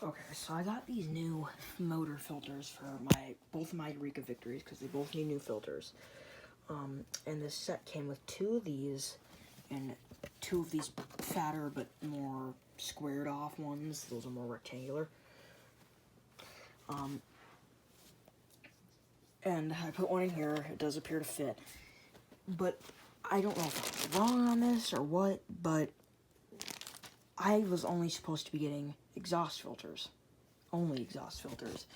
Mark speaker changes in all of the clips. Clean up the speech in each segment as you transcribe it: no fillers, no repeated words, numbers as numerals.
Speaker 1: Okay, so I got these new motor filters for both of my Eureka Victories because they both need new filters. And this set came with 2 of these and 2 of these fatter but more squared off ones. Those are more rectangular. And I put one in here. It does appear to fit. But I don't know if I'm wrong on this or what, but I was only supposed to be getting exhaust filters. Only exhaust filters.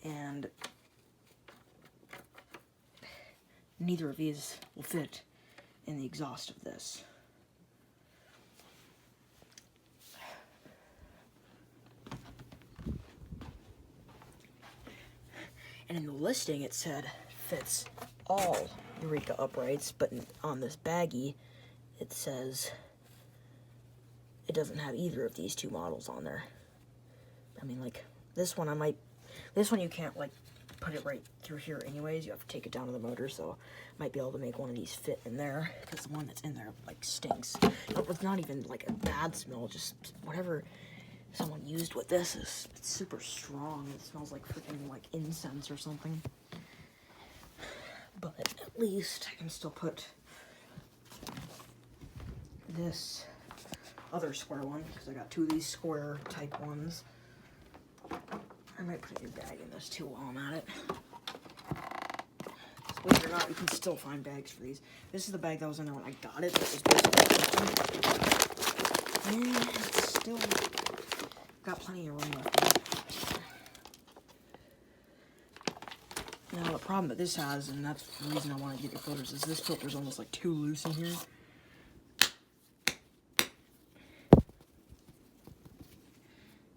Speaker 1: And neither of these will fit in the exhaust of this. And in the listing it said fits all Eureka uprights, but on this baggie it says it doesn't have either of these 2 models on there. I mean, like, this one you can't, like, put it right through here anyways. You have to take it down to the motor, so I might be able to make one of these fit in there, because the one that's in there, like, stinks. It's not even, like, a bad smell, just whatever someone used with this it's super strong. It smells like freaking, like, incense or something. But at least I can still put this other square one, because I got 2 of these square type ones. I might put a new bag in this too while I'm at it. Believe it or not, you can still find bags for these. This is the bag that was in there when I got it. This is basically, and it's still got plenty of room left. Now the problem that this has, and that's the reason I want to get your filters, is this filter's almost like too loose in here.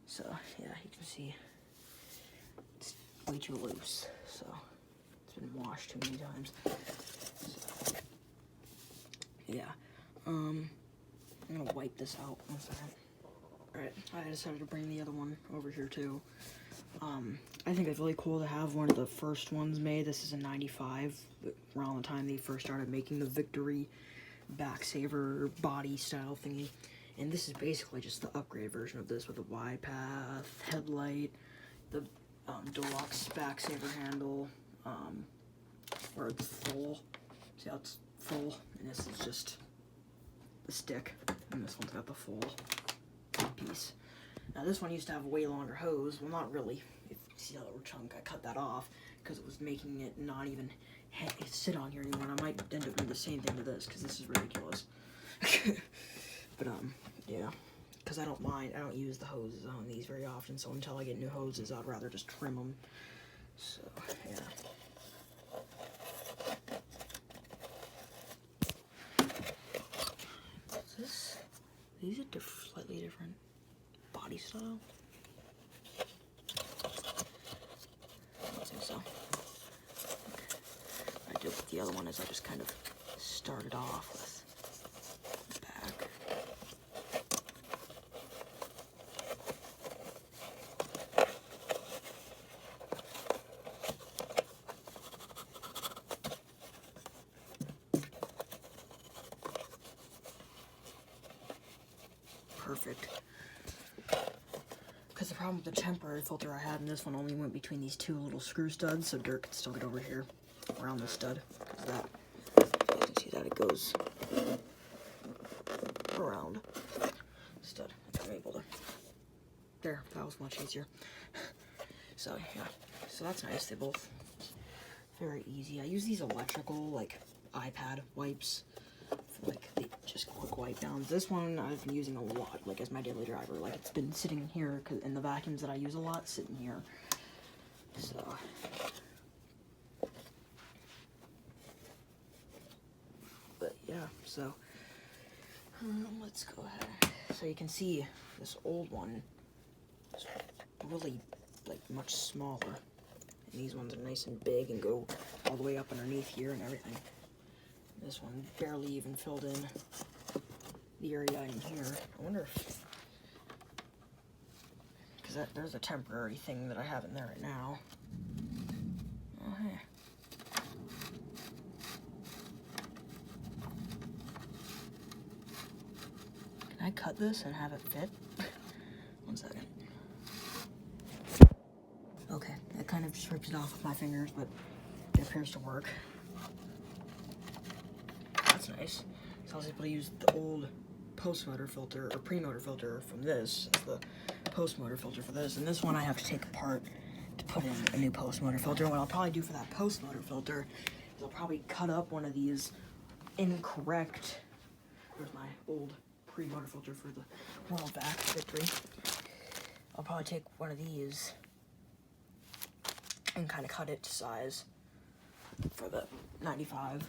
Speaker 1: So yeah, you can see it's way too loose. So it's been washed too many times. So, yeah, I'm gonna wipe this out. One second. Alright, I decided to bring the other one over here too. I think it's really cool to have one of the first ones made. This is a 95, around the time they first started making the Victory backsaver body style thingy. And this is basically just the upgraded version of this with a Y-path, headlight, the deluxe backsaver handle, where it's full. See how it's full? And this is just the stick, and this one's got the full piece. Now this one used to have a way longer hose. Well, not really. If you see that little chunk, I cut that off because it was making it not even sit on here anymore. And I might end up doing the same thing to this because this is ridiculous. But yeah, because I don't use the hoses on these very often. So until I get new hoses, I'd rather just trim them. So yeah. These are slightly different body style. I don't think so. What I did with the other one is I just kind of started off with the back. Perfect. Because the problem with the temporary filter I had in this one only went between these 2 little screw studs, so dirt could still get over here around the stud. Because that, you can see that it goes around the stud. I'm able to. There, that was much easier. So yeah, so that's nice. They both very easy. I use these electrical like iPad wipes. Like just quick wipe downs. This one I've been using a lot, like as my daily driver. Like it's been sitting here in the vacuums that I use a lot, sitting here. So but yeah, so let's go ahead. So you can see this old one is really like much smaller, and these ones are nice and big and go all the way up underneath here and everything. This one barely even filled in the area in here. I wonder if, because there's a temporary thing that I have in there right now. Oh, hey. Can I cut this and have it fit? One second. kind of just ripped it off with my fingers, but it appears to work. That's nice. So I was able to use the old post-motor filter, or pre-motor filter from this, as the post-motor filter for this, and this one I have to take apart to put in a new post-motor filter. And what I'll probably do for that post-motor filter is I'll probably cut up one of these incorrect, where's my old pre-motor filter for the World Vac Victory. I'll probably take one of these and kind of cut it to size for the 95.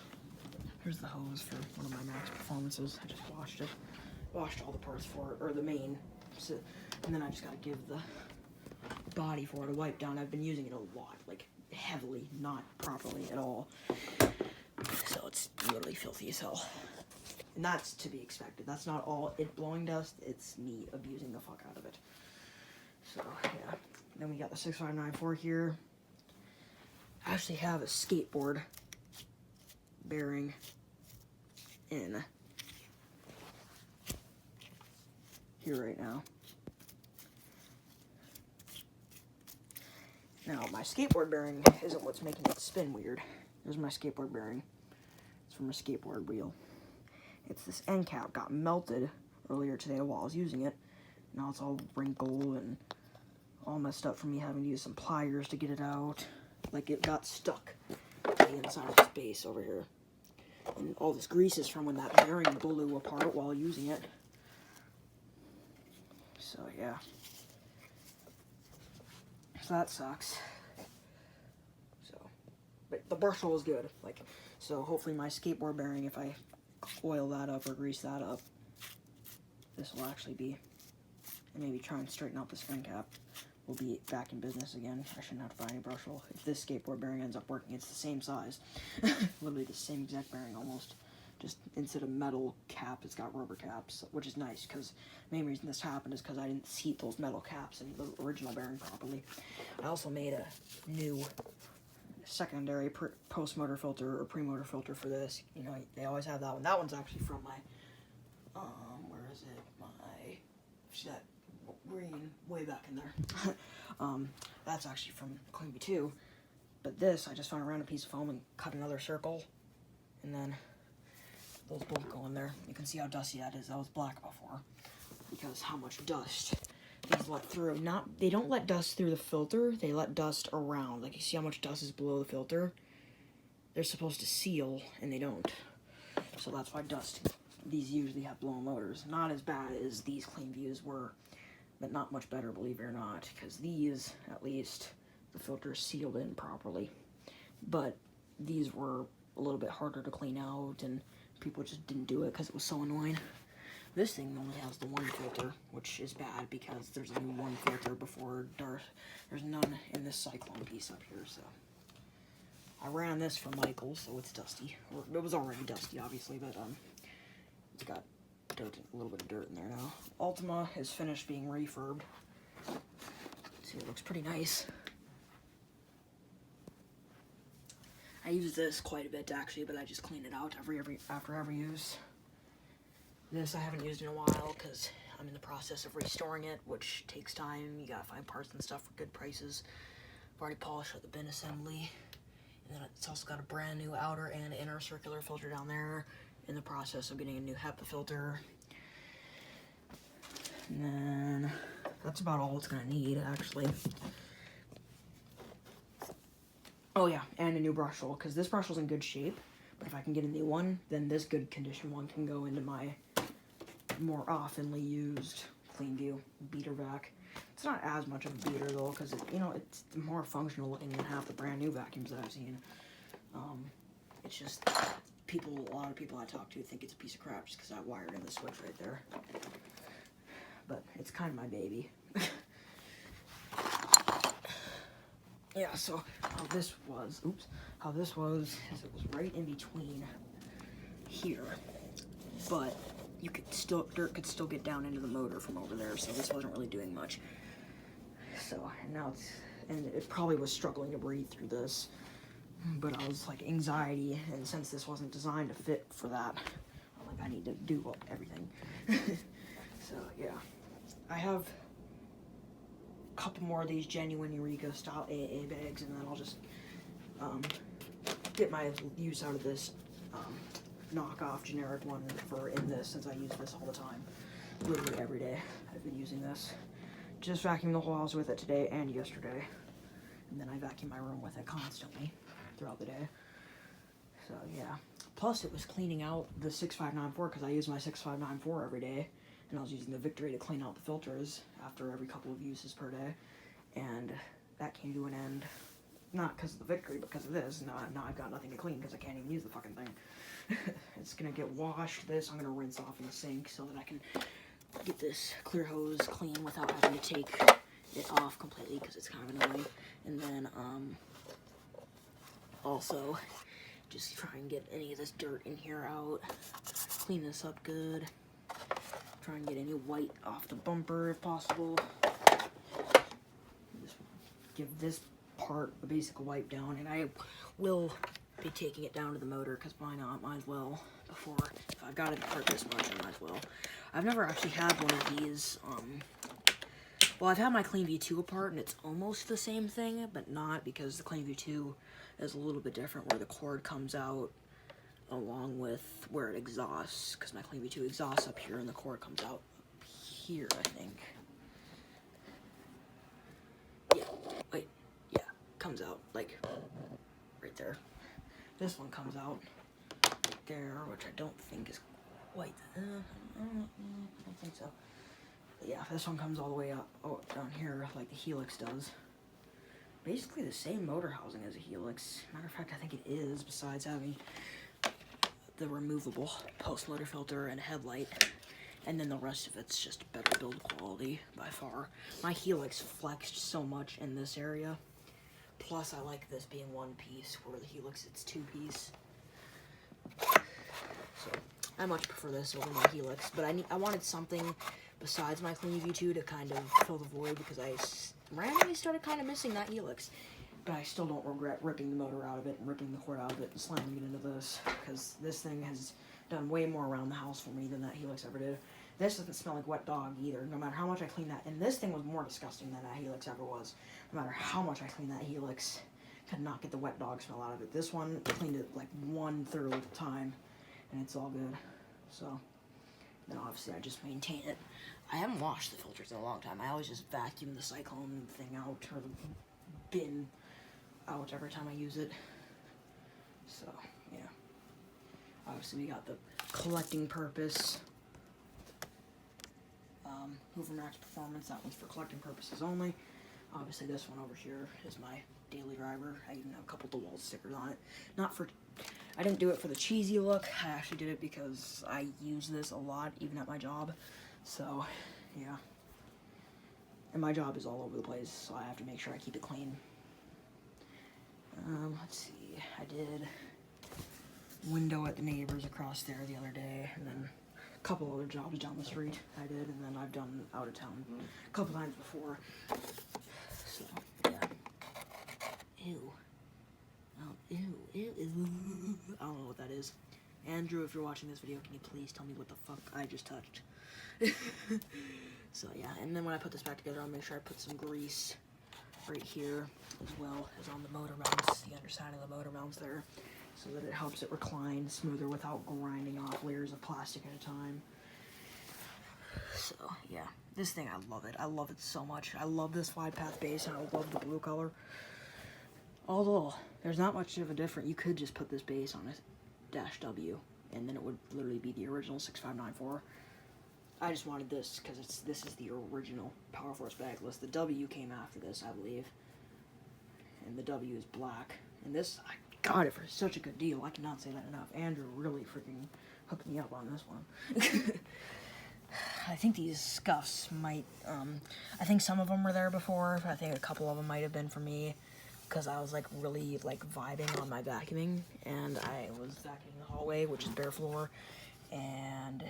Speaker 1: Here's the hose for one of my Max Performances. I just washed it. Washed all the parts for it, or the main. So, and then I just gotta give the body for it a wipe down. I've been using it a lot, like heavily, not properly at all. So it's literally filthy as hell. And that's to be expected. That's not all it blowing dust, it's me abusing the fuck out of it. So, yeah. Then we got the 6594 here. I actually have a skateboard bearing in here right now. Now, my skateboard bearing isn't what's making it spin weird. There's my skateboard bearing. It's from a skateboard wheel. It's this end cap got melted earlier today while I was using it. Now it's all wrinkled and all messed up from me having to use some pliers to get it out. Like it got stuck to the inside of this base over here. And all this grease is from when that bearing blew apart while using it. So yeah. So that sucks. So, but the brush roll is good. Like, so hopefully my skateboard bearing, if I oil that up or grease that up, this will actually be, and maybe try and straighten out this end cap, will be back in business again. I shouldn't have to buy any brush roll. If this skateboard bearing ends up working, it's the same size. Literally the same exact bearing almost. Just instead of metal cap, it's got rubber caps, which is nice because the main reason this happened is because I didn't seat those metal caps in the original bearing properly. I also made a new secondary post-motor filter or pre-motor filter for this. You know, they always have that one. That one's actually from my, where is it? My, see that green way back in there. That's actually from Clean B2. But this, I just found a random piece of foam and cut another circle, and then those both go in there. You can see how dusty that is. That was black before because how much dust these let through. They don't let dust through the filter. They let dust around. Like you see how much dust is below the filter. They're supposed to seal and they don't. So that's why these usually have blown motors. Not as bad as these Clean Views were, but not much better, believe it or not. Because these, at least, the filter is sealed in properly. But these were a little bit harder to clean out and people just didn't do it because it was so annoying. This thing only has the one filter, which is bad because there's a new one filter before there's none in this Cyclone piece up here. So I ran this for Michael, so it's dusty. Or it was already dusty, obviously, but it's got dirt, a little bit of dirt in there now. Ultima is finished being refurbed. See, it looks pretty nice. I use this quite a bit actually, but I just clean it out after every use. This I haven't used in a while because I'm in the process of restoring it, which takes time. You gotta find parts and stuff for good prices. I've already polished out the bin assembly, and then it's also got a brand new outer and inner circular filter down there. In the process of getting a new HEPA filter. And then that's about all it's gonna need actually. Oh yeah, and a new brush roll, because this brush roll's in good shape, but if I can get a new one, then this good condition one can go into my more oftenly used Clean View beater vac. It's not as much of a beater though, because it's more functional looking than half the brand new vacuums that I've seen. It's just a lot of people I talk to think it's a piece of crap just because I wired in the switch right there. But it's kind of my baby. Yeah, so how this was is it was right in between here, but dirt could still get down into the motor from over there, so this wasn't really doing much. So, and now and it probably was struggling to breathe through this, but I was like anxiety, and since this wasn't designed to fit for that, I'm like, I need to do everything. So, yeah, I have couple more of these genuine Eureka style AA bags, and then I'll just get my use out of this knockoff generic one for in this, since I use this all the time, literally every day. I've been using this. Just vacuumed the whole house with it today and yesterday, and then I vacuum my room with it constantly throughout the day. So yeah. Plus, it was cleaning out the 6594 because I use my 6594 every day, and I was using the Victory to clean out the filters after every couple of uses per day, and that came to an end. Not because of the Victory, but because of this. Now I've got nothing to clean because I can't even use the fucking thing. It's gonna get washed. This I'm gonna rinse off in the sink so that I can get this clear hose clean without having to take it off completely because it's kind of annoying. And then also just try and get any of this dirt in here out. Clean this up good. Try and get any white off the bumper if possible. Just give this part a basic wipe down, and I will be taking it down to the motor because why not? Might as well. Before, if I've got it hurt this much, I might as well. I've never actually had one of these. Well, I've had my Clean V2 apart, and it's almost the same thing, but not, because the Clean V2 is a little bit different, where the cord comes out along with where it exhausts, because my Clean V2 exhausts up here, and the cord comes out here, I think. Yeah, wait, yeah, comes out, like, right there. This one comes out there, which I don't think is quite, I don't think so. But yeah, this one comes all the way up, down here, like the Helix does. Basically the same motor housing as a Helix. Matter of fact, I think it is, besides having the removable post motor filter and a headlight. And then the rest of it's just better build quality by far. My Helix flexed so much in this area. Plus, I like this being one piece, where the Helix, it's two piece. So, I much prefer this over my Helix, but I wanted something besides my Clean V2 to kind of fill the void, because I randomly started kind of missing that Helix. But I still don't regret ripping the motor out of it and ripping the cord out of it and slamming it into this, because this thing has done way more around the house for me than that Helix ever did. This doesn't smell like wet dog either, no matter how much I clean that. And this thing was more disgusting than that Helix ever was. No matter how much I clean that Helix, could not get the wet dog smell out of it. This one, I cleaned it like 1/3 of the time, and it's all good. So, then obviously I just maintain it. I haven't washed the filters in a long time. I always just vacuum the cyclone thing out, or the bin out every time I use it. So, yeah. Obviously we got the collecting purpose. Hoover Max Performance, that one's for collecting purposes only. Obviously this one over here is my daily driver. I even have a couple DeWalt stickers on it. I didn't do it for the cheesy look. I actually did it because I use this a lot, even at my job. So, yeah. And my job is all over the place, so I have to make sure I keep it clean. Let's see, I did window at the neighbors across there the other day, and then a couple other jobs down the street I did, and then I've done out of town a couple times before. So, yeah. Ew. Oh, ew, ew, ew. I don't know what that is. Andrew, if you're watching this video, can you please tell me what the fuck I just touched? So, yeah, and then when I put this back together, I'll make sure I put some grease right here, as well as on the motor mounts, the underside of the motor mounts there, so that it helps it recline smoother without grinding off layers of plastic at a time. So, yeah, this thing, I love it. I love it so much. I love this wide path base, and I love the blue color. Although, there's not much of a difference. You could just put this base on a Dash W, and then it would literally be the original 6594. I just wanted this because this is the original Power Force bagless. The W came after this, I believe. And the W is black. And this, I got it for such a good deal. I cannot say that enough. Andrew really freaking hooked me up on this one. I think these scuffs might, I think some of them were there before. I think a couple of them might have been for me, because I was like really like vibing on my vacuuming, and I was vacuuming the hallway, which is bare floor, and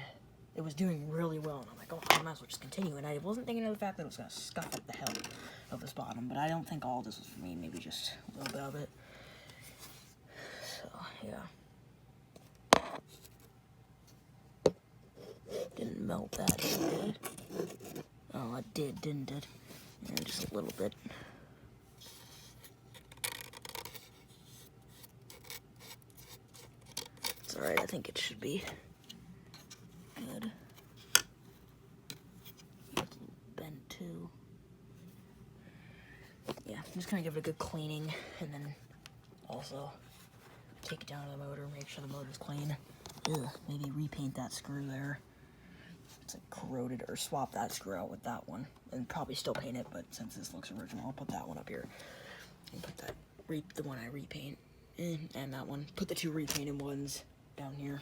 Speaker 1: it was doing really well, and I'm like, oh, I might as well just continue. And I wasn't thinking of the fact that it was going to scuff up the hell of this bottom, but I don't think all this was for me, maybe just a little bit of it. So, yeah. Didn't melt that, did it? Oh, it did, didn't it? And just a little bit. It's alright, I think it should be good. It's a little bent too. Yeah, I'm just gonna give it a good cleaning and then also take it down to the motor, make sure the motor's clean. Ugh, maybe repaint that screw there. It's like corroded, or swap that screw out with that one. And probably still paint it, but since this looks original, I'll put that one up here. And put that, the one I repaint, and that one. Put the two repainted ones down here.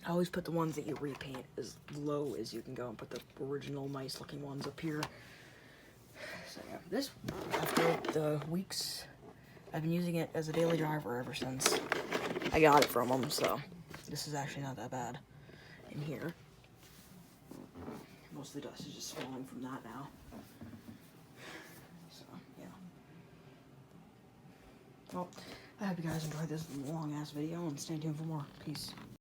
Speaker 1: I always put the ones that you repaint as low as you can go and put the original nice looking ones up here. So yeah, this, after the weeks, I've been using it as a daily driver ever since I got it from them, so this is actually not that bad in here. Most of the dust is just falling from that now. So, yeah. Well, I hope you guys enjoyed this long-ass video, and stay tuned for more. Peace.